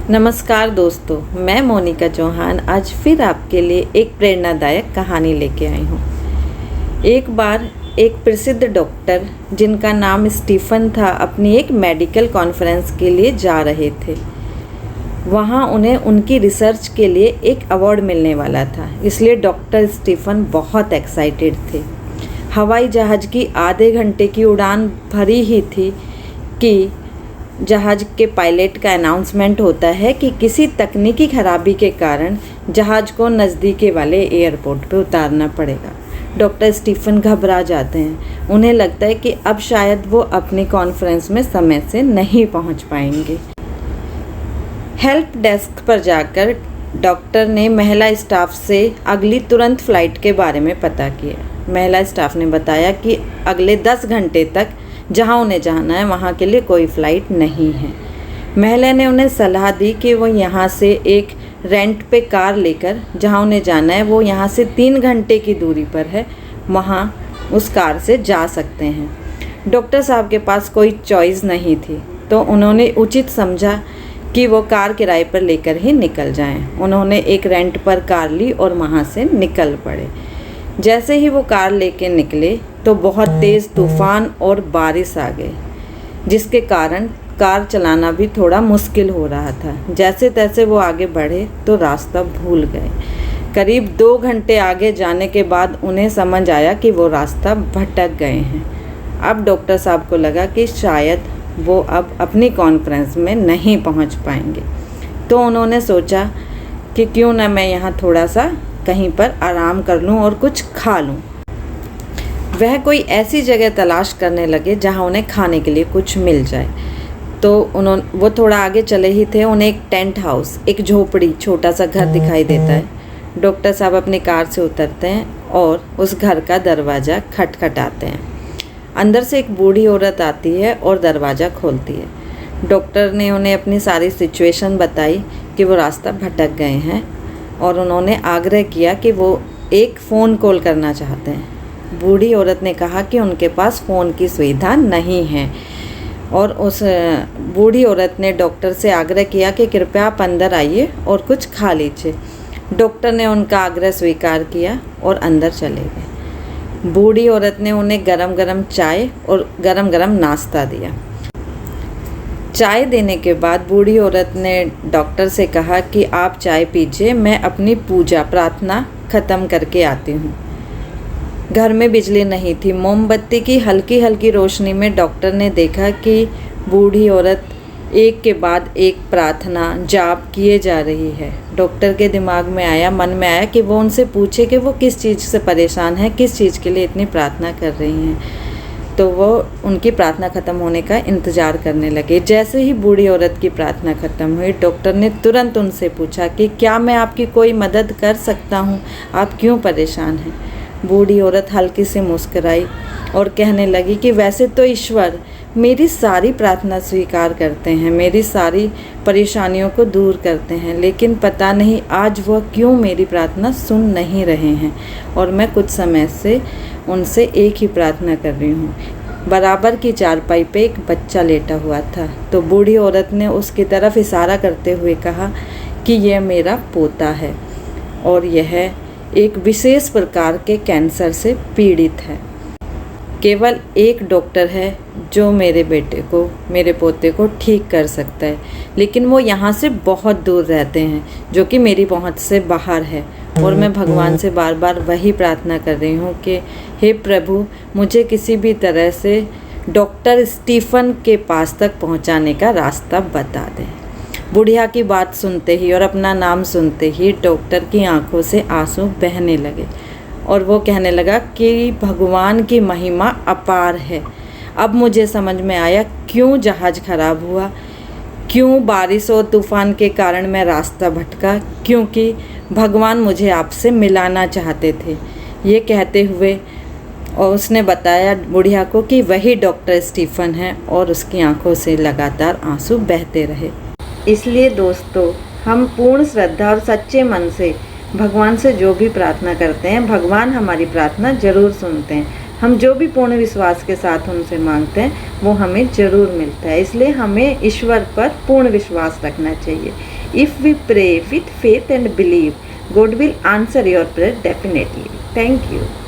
नमस्कार दोस्तों, मैं मोनिका चौहान आज फिर आपके लिए एक प्रेरणादायक कहानी लेके आई हूँ। एक बार एक प्रसिद्ध डॉक्टर जिनका नाम स्टीफन था अपनी एक मेडिकल कॉन्फ्रेंस के लिए जा रहे थे। वहाँ उन्हें उनकी रिसर्च के लिए एक अवार्ड मिलने वाला था, इसलिए डॉक्टर स्टीफन बहुत एक्साइटेड थे। हवाई जहाज़ की आधे घंटे की उड़ान भरी ही थी कि जहाज़ के पायलट का अनाउंसमेंट होता है कि किसी तकनीकी खराबी के कारण जहाज़ को नज़दीकी वाले एयरपोर्ट पे उतारना पड़ेगा। डॉक्टर स्टीफन घबरा जाते हैं। उन्हें लगता है कि अब शायद वो अपनी कॉन्फ्रेंस में समय से नहीं पहुंच पाएंगे। हेल्प डेस्क पर जाकर डॉक्टर ने महिला स्टाफ से अगली तुरंत फ़्लाइट के बारे में पता किया। महिला स्टाफ ने बताया कि अगले 10 घंटे तक जहां उन्हें जाना है वहां के लिए कोई फ़्लाइट नहीं है। महिला ने उन्हें सलाह दी कि वो यहां से एक रेंट पे कार लेकर जहां उन्हें जाना है वो यहां से 3 घंटे की दूरी पर है, वहां उस कार से जा सकते हैं। डॉक्टर साहब के पास कोई चॉइस नहीं थी, तो उन्होंने उचित समझा कि वो कार किराए पर लेकर ही निकल जाएं। उन्होंने एक रेंट पर कार ली और वहां से निकल पड़े। जैसे ही वो कार लेके निकले तो बहुत तेज़ तूफ़ान और बारिश आ गई, जिसके कारण कार चलाना भी थोड़ा मुश्किल हो रहा था। जैसे तैसे वो आगे बढ़े तो रास्ता भूल गए। करीब 2 घंटे आगे जाने के बाद उन्हें समझ आया कि वो रास्ता भटक गए हैं। अब डॉक्टर साहब को लगा कि शायद वो अब अपनी कॉन्फ्रेंस में नहीं पहुंच पाएंगे, तो उन्होंने सोचा कि क्यों ना मैं यहाँ थोड़ा सा कहीं पर आराम कर लूँ और कुछ खा लूँ। वह कोई ऐसी जगह तलाश करने लगे जहाँ उन्हें खाने के लिए कुछ मिल जाए। तो वो थोड़ा आगे चले ही थे, उन्हें एक टेंट हाउस, एक झोपड़ी, छोटा सा घर दिखाई देता है। डॉक्टर साहब अपनी कार से उतरते हैं और उस घर का दरवाज़ा खटखटाते हैं। अंदर से एक बूढ़ी औरत आती है और दरवाज़ा खोलती है। डॉक्टर ने उन्हें अपनी सारी सिचुएशन बताई कि वो रास्ता भटक गए हैं और उन्होंने आग्रह किया कि वो एक फ़ोन कॉल करना चाहते हैं। बूढ़ी औरत ने कहा कि उनके पास फ़ोन की सुविधा नहीं है और उस बूढ़ी औरत ने डॉक्टर से आग्रह किया कि कृपया आप अंदर आइए और कुछ खा लीजिए। डॉक्टर ने उनका आग्रह स्वीकार किया और अंदर चले गए। बूढ़ी औरत ने उन्हें गरम गरम चाय और गरम गरम नाश्ता दिया। चाय देने के बाद बूढ़ी औरत ने डॉक्टर से कहा कि आप चाय पीजिए, मैं अपनी पूजा प्रार्थना ख़त्म करके आती हूँ। घर में बिजली नहीं थी। मोमबत्ती की हल्की हल्की रोशनी में डॉक्टर ने देखा कि बूढ़ी औरत एक के बाद एक प्रार्थना जाप किए जा रही है। डॉक्टर के दिमाग में आया, मन में आया कि वो उनसे पूछे कि वो किस चीज़ से परेशान है, किस चीज़ के लिए इतनी प्रार्थना कर रही हैं। तो वो उनकी प्रार्थना ख़त्म होने का इंतज़ार करने लगे। जैसे ही बूढ़ी औरत की प्रार्थना ख़त्म हुई, डॉक्टर ने तुरंत उनसे पूछा कि क्या मैं आपकी कोई मदद कर सकता हूँ, आप क्यों परेशान हैं। बूढ़ी औरत हल्की से मुस्कुराई और कहने लगी कि वैसे तो ईश्वर मेरी सारी प्रार्थना स्वीकार करते हैं, मेरी सारी परेशानियों को दूर करते हैं, लेकिन पता नहीं आज वह क्यों मेरी प्रार्थना सुन नहीं रहे हैं और मैं कुछ समय से उनसे एक ही प्रार्थना कर रही हूँ। बराबर की चारपाई पे एक बच्चा लेटा हुआ था, तो बूढ़ी औरत ने उसकी तरफ इशारा करते हुए कहा कि यह मेरा पोता है और यह एक विशेष प्रकार के कैंसर से पीड़ित है। केवल एक डॉक्टर है जो मेरे बेटे को, मेरे पोते को ठीक कर सकता है, लेकिन वो यहाँ से बहुत दूर रहते हैं, जो कि मेरी पहुँच से बाहर है। और मैं भगवान से बार बार वही प्रार्थना कर रही हूँ कि हे प्रभु, मुझे किसी भी तरह से डॉक्टर स्टीफन के पास तक पहुँचाने का रास्ता बता दें। बुढ़िया की बात सुनते ही और अपना नाम सुनते ही डॉक्टर की आंखों से आंसू बहने लगे और वो कहने लगा कि भगवान की महिमा अपार है। अब मुझे समझ में आया क्यों जहाज़ खराब हुआ, क्यों बारिश और तूफ़ान के कारण मैं रास्ता भटका, क्योंकि भगवान मुझे आपसे मिलाना चाहते थे। ये कहते हुए और उसने बताया बुढ़िया को कि वही डॉक्टर स्टीफन है और उसकी आंखों से लगातार आंसू बहते रहे। इसलिए दोस्तों, हम पूर्ण श्रद्धा और सच्चे मन से भगवान से जो भी प्रार्थना करते हैं, भगवान हमारी प्रार्थना ज़रूर सुनते हैं। हम जो भी पूर्ण विश्वास के साथ उनसे मांगते हैं वो हमें ज़रूर मिलता है। इसलिए हमें ईश्वर पर पूर्ण विश्वास रखना चाहिए। If we pray with faith and believe, God will answer your prayer definitely. Thank you.